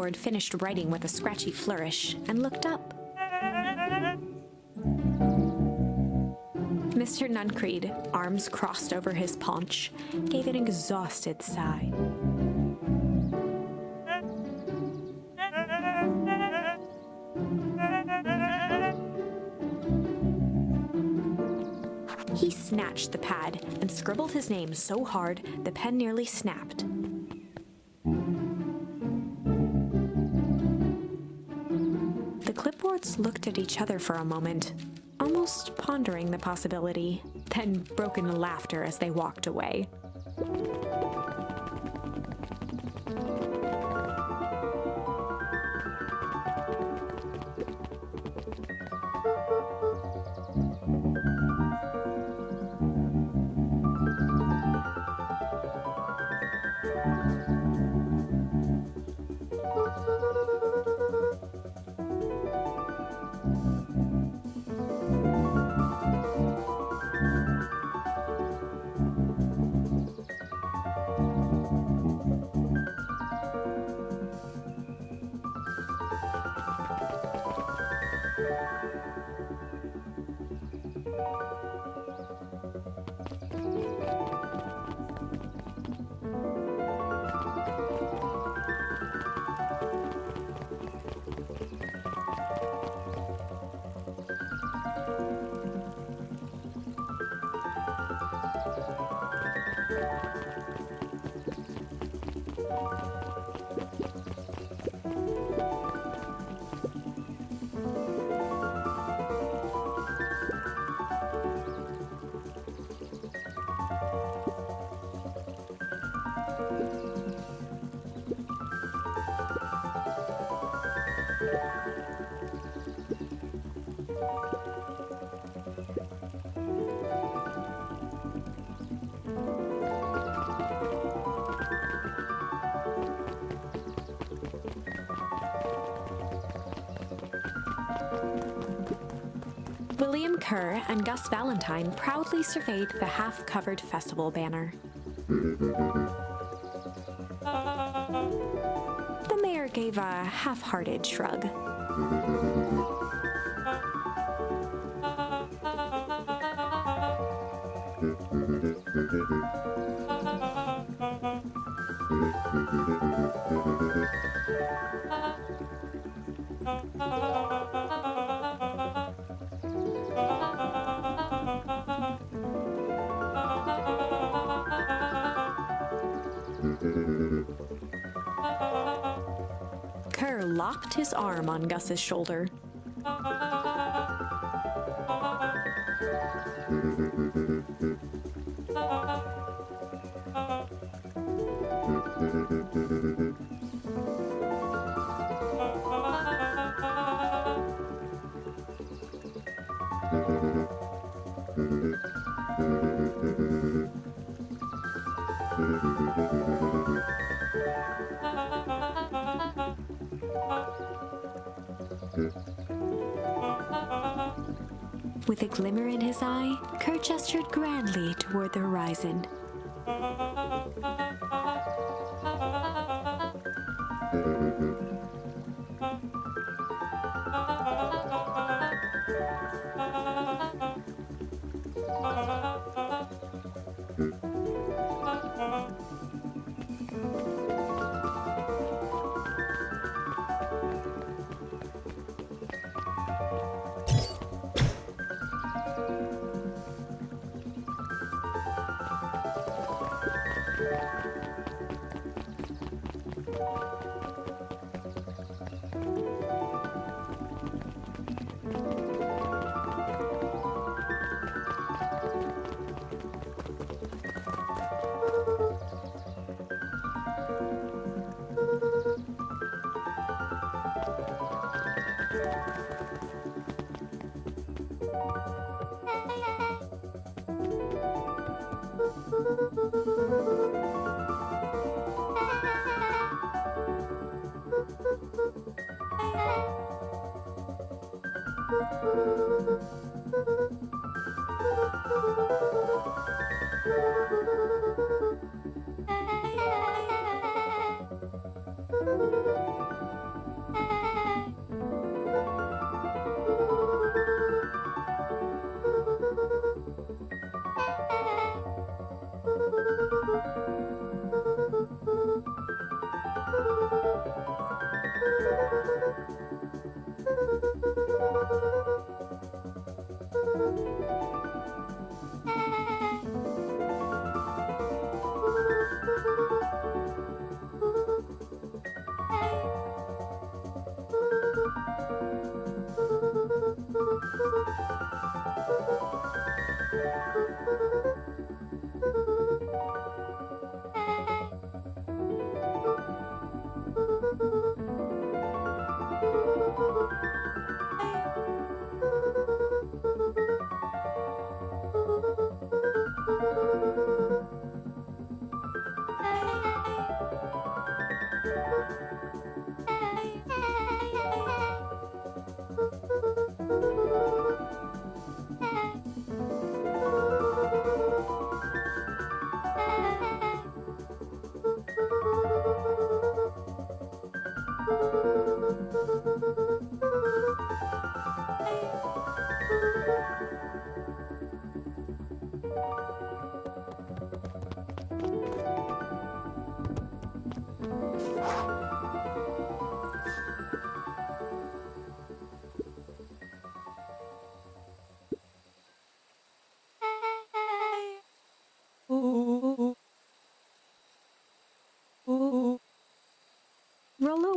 clipboard finished writing with a scratchy flourish and looked up. Mr. Nuncreed, arms crossed over his paunch, gave an exhausted sigh. He snatched the pad and scribbled his name so hard the pen nearly snapped. The clipboards looked at each other for a moment, almost pondering the possibility, then broke into laughter as they walked away. William Kerr and Gus Valentine proudly surveyed the half-covered festival banner. The mayor gave a half-hearted shrug. Kerr locked his arm on Gus's shoulder. With a glimmer in his eye, Kerr gestured grandly toward the horizon.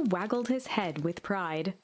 waggled his head with pride.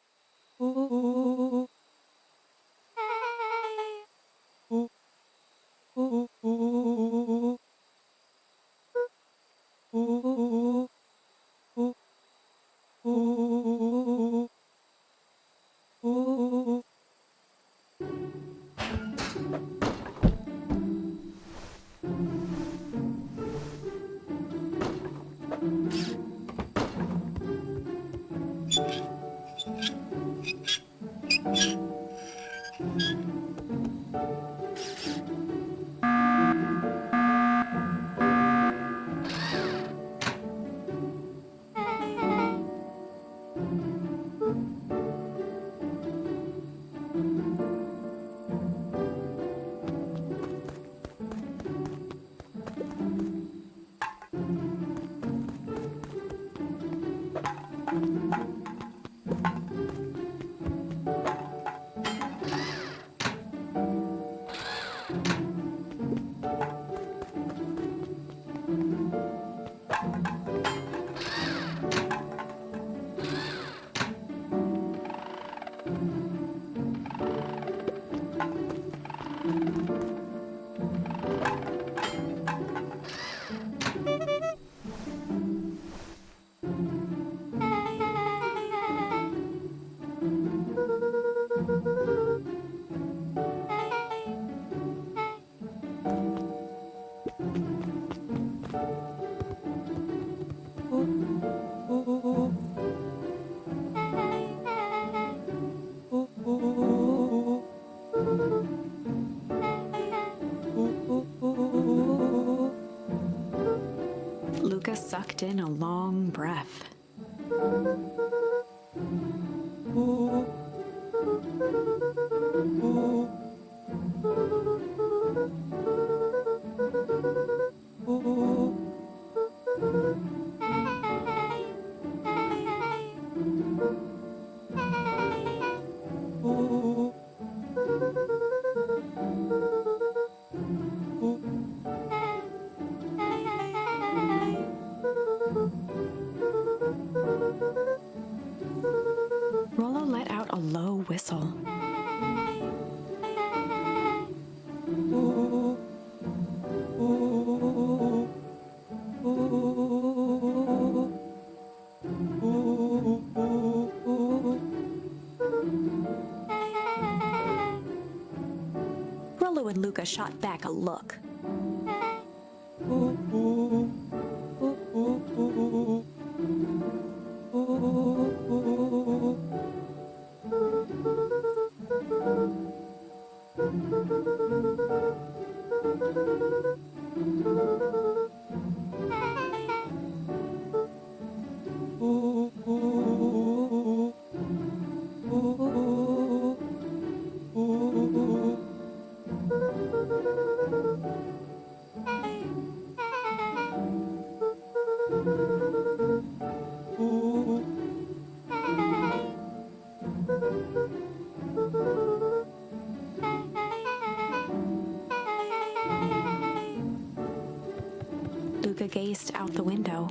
Luca sucked in a long breath. Rollo let out a low whistle. Rollo and Luca shot back a look. Luca gazed out the window.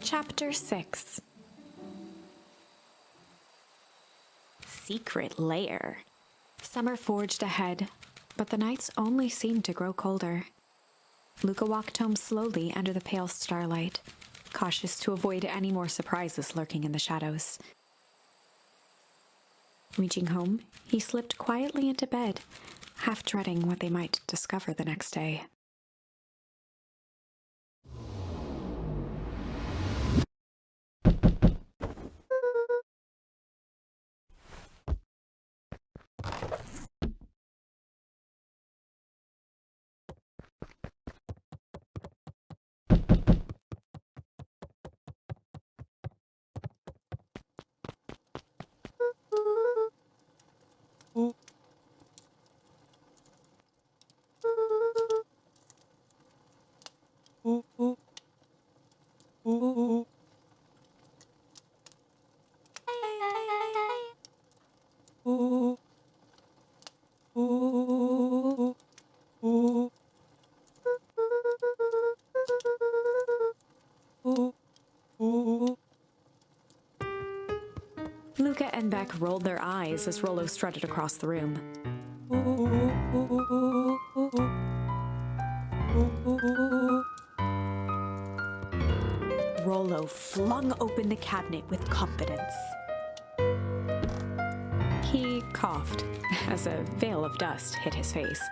Chapter 6. Secret Lair. Summer forged ahead, but the nights only seemed to grow colder. Luca walked home slowly under the pale starlight, cautious to avoid any more surprises lurking in the shadows. Reaching home, he slipped quietly into bed, half dreading what they might discover the next day. Luca and Beck rolled their eyes as Rollo strutted across the room. Rollo flung open the cabinet with confidence. He coughed as a veil of dust hit his face.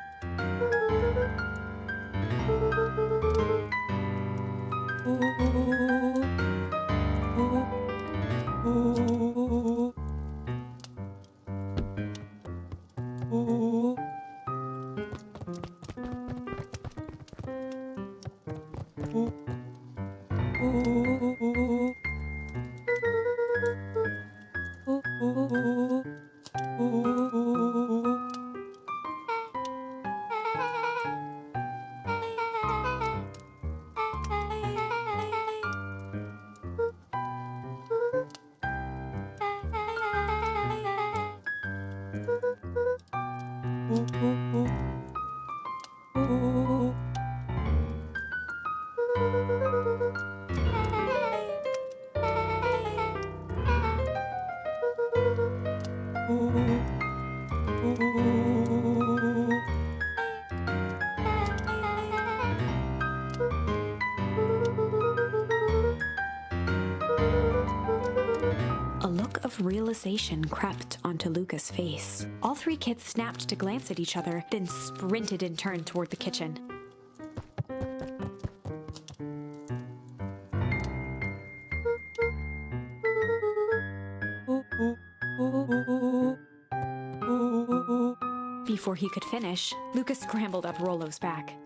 A look of realization crept onto Luca's face. All three kids snapped to glance at each other, then sprinted in turn toward the kitchen. Before he could finish, Luca scrambled up Rollo's back.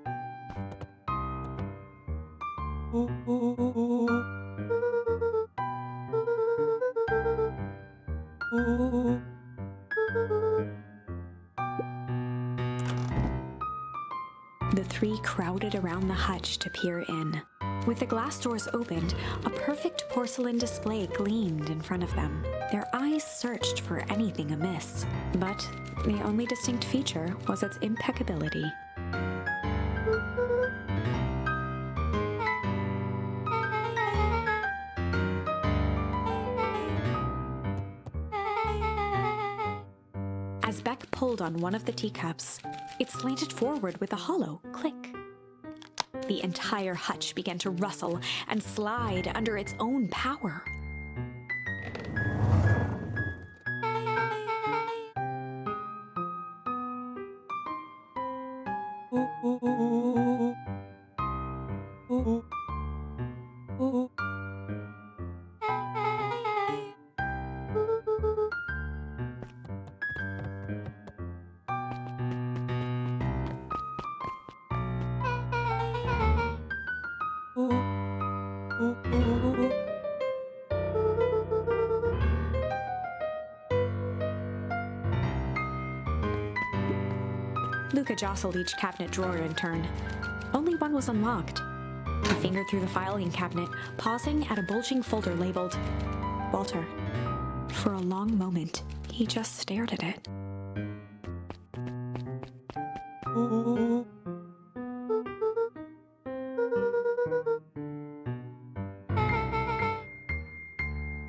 The three crowded around the hutch to peer in. With the glass doors opened, a perfect porcelain display gleamed in front of them. Their eyes searched for anything amiss, but the only distinct feature was its impeccability. As Beck pulled on one of the teacups, it slanted forward with a hollow click. The entire hutch began to rustle and slide under its own power. Luca jostled each cabinet drawer in turn. Only one was unlocked. He fingered through the filing cabinet, pausing at a bulging folder labeled Walter. For a long moment, he just stared at it.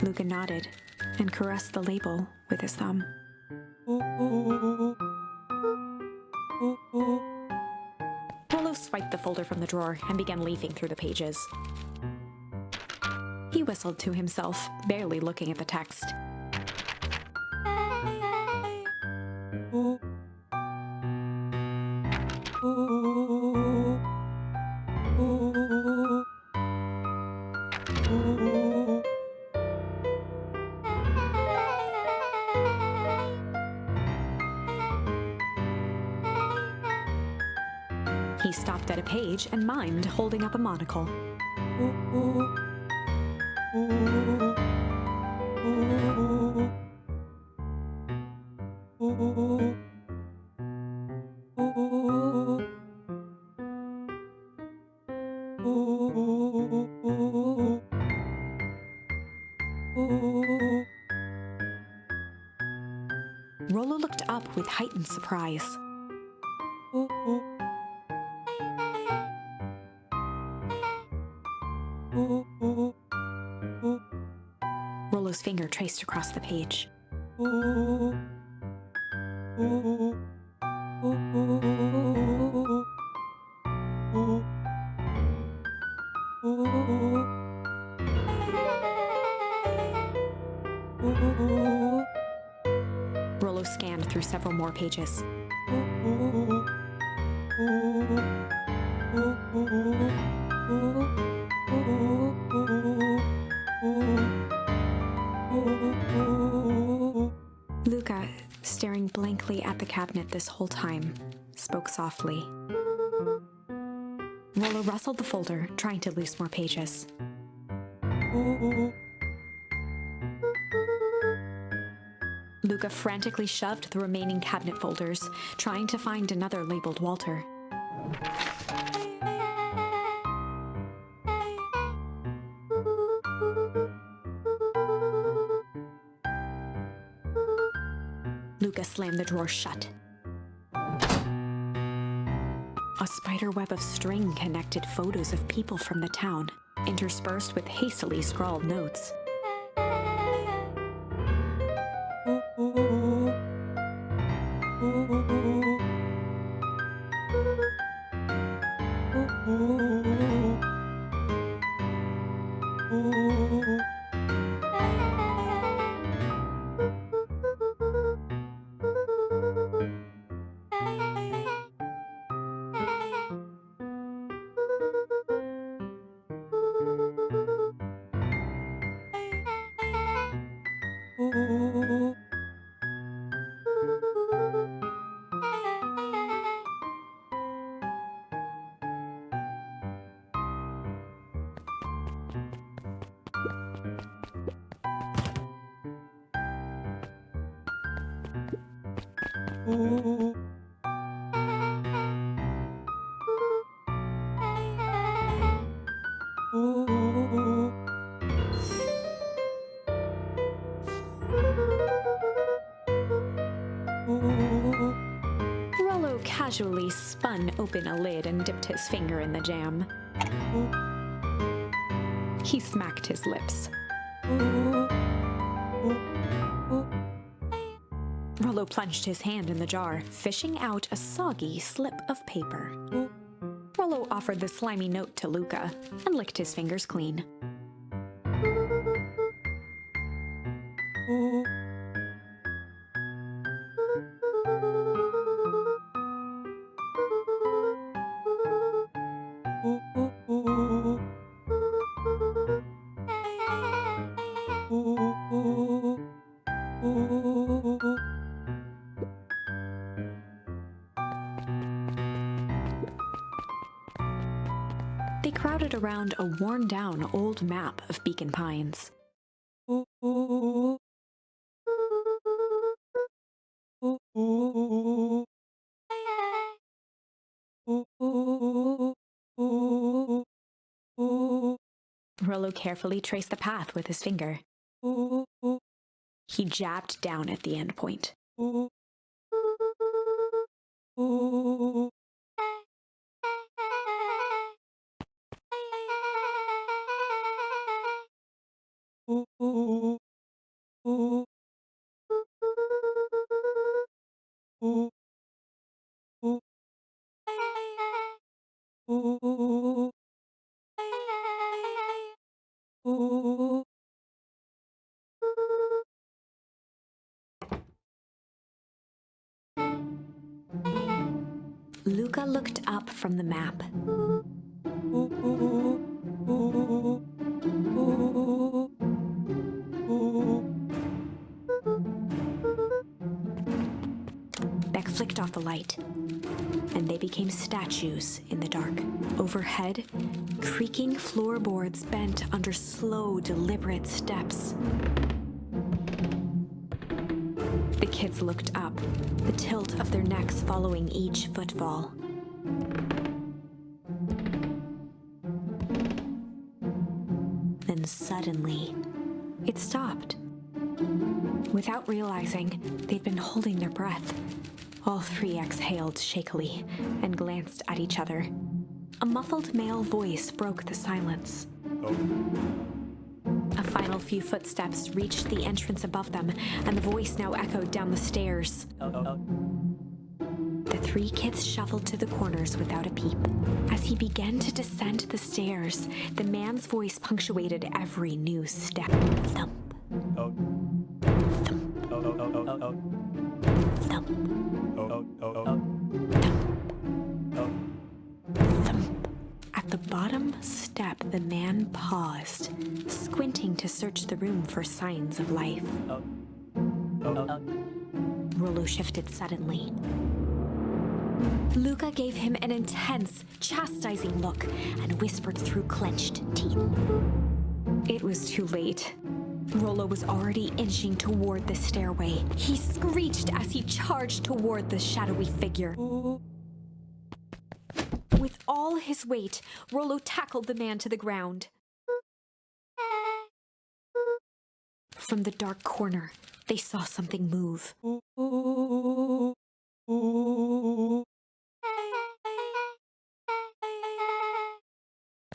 Luca nodded and caressed the label with his thumb. Rollo swiped the folder from the drawer and began leafing through the pages. He whistled to himself, barely looking at the text. He stopped at a page and mimed, holding up a monocle. Rollo looked up with heightened surprise. Rollo's finger traced across the page. Rollo scanned through several more pages. Luca, staring blankly at the cabinet this whole time, spoke softly. Rollo rustled the folder, trying to loose more pages. Luca frantically shoved the remaining cabinet folders, trying to find another labeled Walter. Luca slammed the drawer shut. A spider web of string connected photos of people from the town, interspersed with hastily scrawled notes. Rollo casually spun open a lid and dipped his finger in the jam. He smacked his lips. Rollo plunged his hand in the jar, fishing out a soggy slip of paper. Rollo offered the slimy note to Luca and licked his fingers clean. They crowded around a worn-down old map of Beacon Pines. Rollo carefully traced the path with his finger. He jabbed down at the end point. Luca looked up from the map. Beck flicked off the light, and they became statues in the dark. Overhead, creaking floorboards bent under slow, deliberate steps. The kids looked up, the tilt of their necks following each footfall. Then suddenly, it stopped. Without realizing, they'd been holding their breath. All three exhaled shakily and glanced at each other. A muffled male voice broke the silence. A final few footsteps reached the entrance above them, and the voice now echoed down the stairs. The three kids shuffled to the corners without a peep. As he began to descend the stairs, the man's voice punctuated every new step. Thump. Thump. Thump. Thump. At the bottom step, the man paused, squinting to search the room for signs of life. Rollo shifted suddenly. Luca gave him an intense, chastising look and whispered through clenched teeth. It was too late. Rollo was already inching toward the stairway. He screeched as he charged toward the shadowy figure. With all his weight, Rollo tackled the man to the ground. From the dark corner, they saw something move.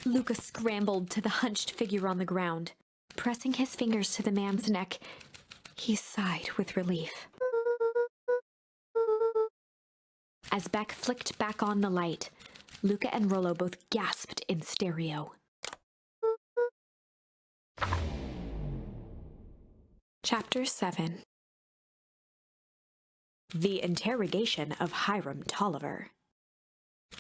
Luca scrambled to the hunched figure on the ground. Pressing his fingers to the man's neck, he sighed with relief. As Beck flicked back on the light, Luca and Rollo both gasped in stereo. Chapter 7. The Interrogation of Hiram Tolliver.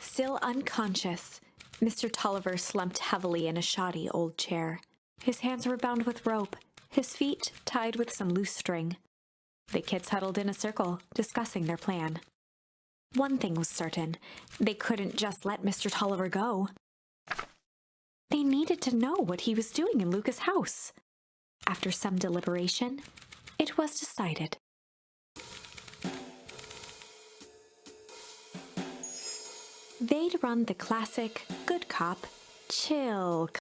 Still unconscious, Mr. Tolliver slumped heavily in a shoddy old chair. His hands were bound with rope, his feet tied with some loose string. The kids huddled in a circle, discussing their plan. One thing was certain, they couldn't just let Mr. Tolliver go. They needed to know what he was doing in Luca's house. After some deliberation, it was decided. They'd run the classic good cop, chill